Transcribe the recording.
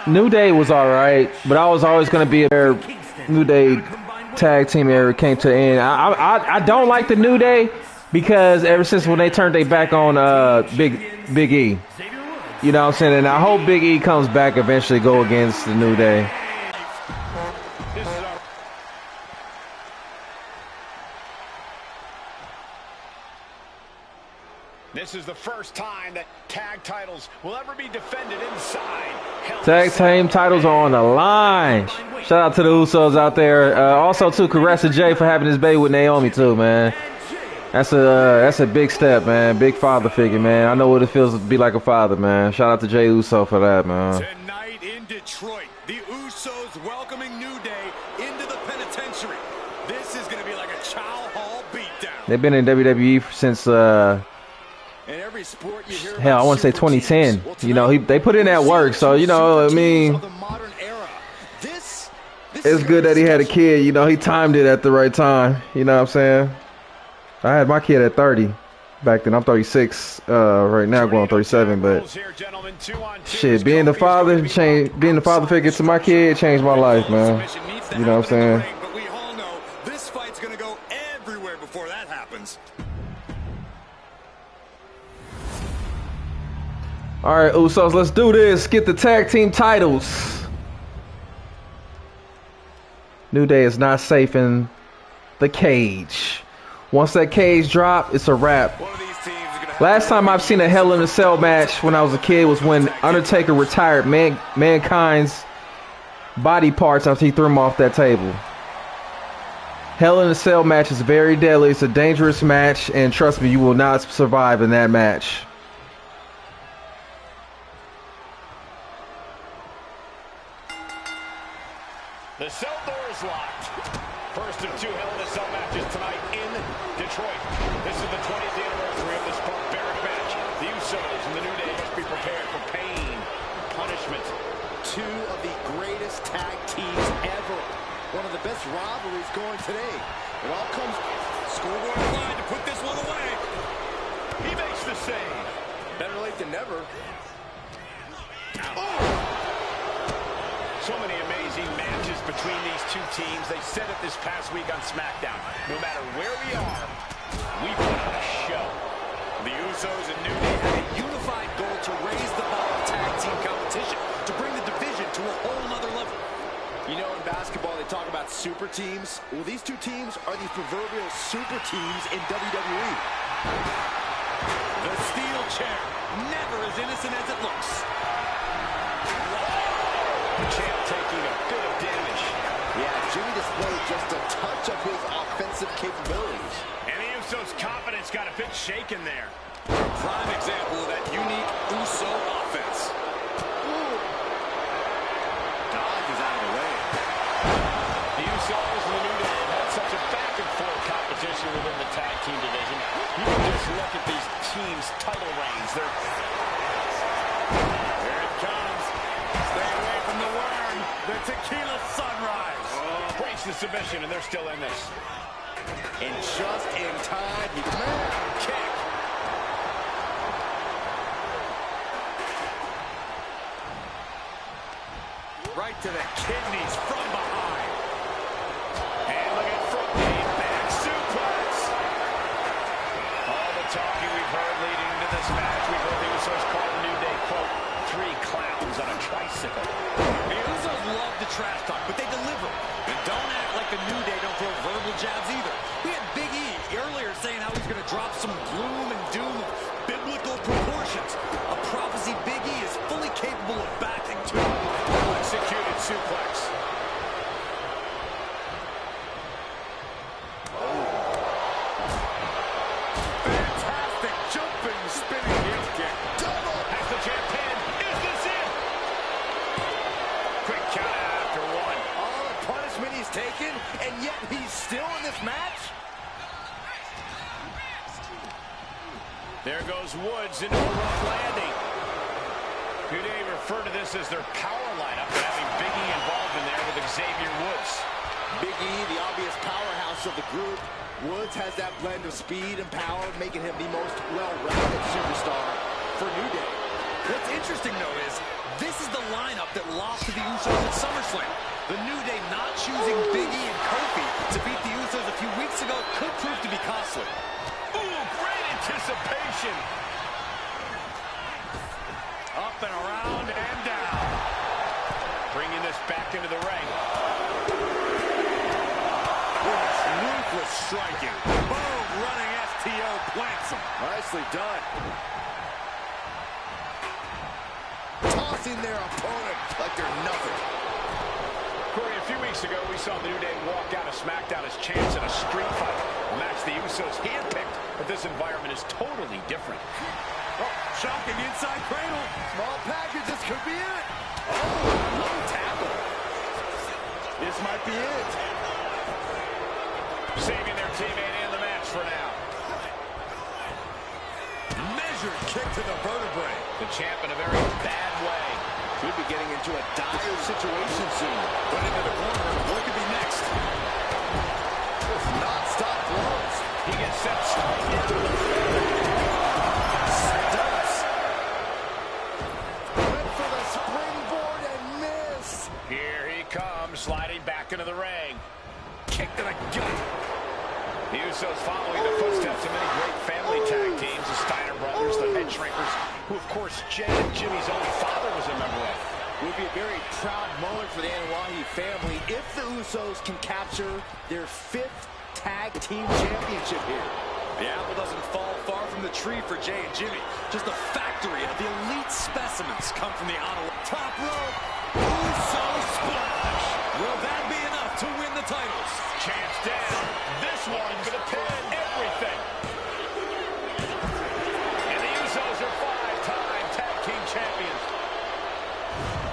New Day was all right, but I was always going to be a New Day tag team era came to the end. I don't like the New Day because ever since when they turned their back on Big E, you know what I'm saying? And I hope Big E comes back eventually, go against the New Day. This is the first time that tag titles will ever be defended inside. Tag team titles are on the line. Shout out to the Usos out there. Also, to congrats to Jay for having his baby with Naomi too, man. That's a big step, man. Big father figure, man. I know what it feels to be like a father, man. Shout out to Jay Uso for that, man. Tonight in Detroit, the Usos welcoming New Day into the penitentiary. This is going to be like a Chow Hall beatdown. They've been in WWE since in every sport you hear hell, I want to say 2010. You know, they put in that work, so you know, I mean, it's good that he had a kid. You know, he timed it at the right time. You know what I'm saying? I had my kid at 30 back then. I'm 36 right now, going 37. But shit, being the father figure to my kid changed my life, man. You know what I'm saying? But we all know this fight's gonna go everywhere before that happens. All right, Usos, let's do this. Get the tag team titles. New Day is not safe in the cage. Once that cage drop, it's a wrap. Last time I've seen a Hell in a Cell match when I was a kid was when Undertaker retired Mankind's body parts after he threw him off that table. Hell in a Cell match is very deadly. It's a dangerous match, and trust me, you will not survive in that match. The cell door is locked. First of two Hell in a Cell matches tonight in Detroit. This is the 20th anniversary of this barbaric match. The Usos and the New Day must be prepared for pain, punishment. Two of the greatest tag teams ever. One of the best rivalries going today. It all comes Scoreboard line to put this one away. He makes the save. Better late than never. Oh! So many amazing matches between these two teams. They said it this past week on SmackDown. No matter where we are, we put on a show. The Usos and New Day had a unified goal to raise the bar of tag team competition, to bring the division to a whole nother level. You know, in basketball, they talk about super teams. Well, these two teams are the proverbial super teams in WWE. The steel chair, never as innocent as it looks. The champ taking a bit of damage. Yeah, Jimmy displayed just a touch of his offensive capabilities. And the Usos' confidence got a bit shaken there. Prime example of that unique Uso offense. Ooh. Dodge is out of the way. The Usos and the New Day have had such a back-and-forth competition within the tag team division. You can just look at these teams' title reigns. Here it comes. Stay away from the worm. The tequila sunrise. Breaks the submission, and they're still in this. And just in time, he kick. Right to the kidneys from behind. And look at front knee, back suplex. All the talking we've heard leading into this match. We've heard the Usos call the New Day, quote, three clowns on a tricycle. The Usos love the trash talk, but they deliver. And don't act like the New Day don't throw verbal jabs either. We had Big E earlier saying how he's going to drop some gloom and doom of biblical proportions. A prophecy Big E is fully capable of backing to. Well-executed suplex. Fantastic jumping, spinning heel kick. Double. Has the champ pinned. Is this it? Quick count after one. All the punishment he's taken, and yet he's still in this match? There goes Woods into a rough landing. New Day refer to this as their power lineup, but having Big E involved in there with Xavier Woods. Big E, the obvious powerhouse of the group. Woods has that blend of speed and power, making him the most well-rounded superstar for New Day. What's interesting, though, is this is the lineup that lost to the Usos at SummerSlam. The New Day not choosing Big E and Kofi to beat the Usos a few weeks ago could prove to be costly. Ooh, great anticipation. Up and around and down. Bringing this back into the ring. Ruthless striking. Boom, running STO plants him. Nicely done. Tossing their opponent like they're nothing. Corey, a few weeks ago, we saw the New Day walk out of SmackDown as champs in a street fight. A match the Usos handpicked, but this environment is totally different. Oh, shocking inside cradle. Small package, this could be it. Oh, low tackle. This might be it. Saving their teammate in the match for now. Measured kick to the vertebrae. The champ in a very bad way. Could be getting into a dire situation soon. Put into the corner. What could be next? Non-stop blows. He gets set straight into the Stunts. Went for the springboard and miss. Here he comes, sliding back into the ring. Kick to the gut. The Usos following the footsteps of many great family tag teams, the Steiner brothers, the Head Shrinkers, who of course Jay and Jimmy's own father was a member of. It would be a very proud moment for the Anoa'i family if the Usos can capture their 5th tag team championship here. The apple doesn't fall far from the tree for Jay and Jimmy. Just a factory of the elite specimens come from the Ottawa. Top rope. Uso splash. Will that be enough to win the title?